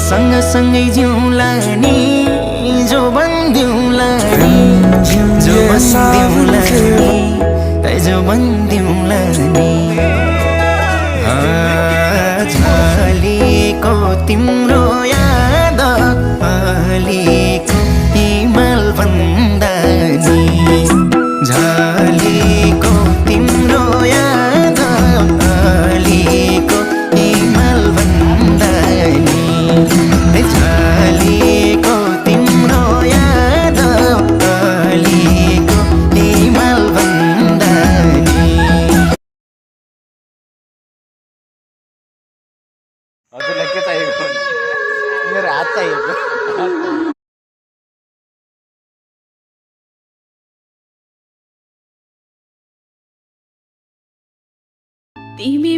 सँगसँगै जिउँला नि जो बन्दिउँला नि जो बन्दिउँला नि जो बन्दिउँला नि झलेको तिम्रो याद अलिको हिमाल भन्दा नि झलेको तिम्रो याद अलिको हिमाल भन्दा नि झलेको तिम्रो याद अलिको हिमाल भन्दा नि। हजुरलाई के चाहिएको मेरो हात चाहिएको तिमी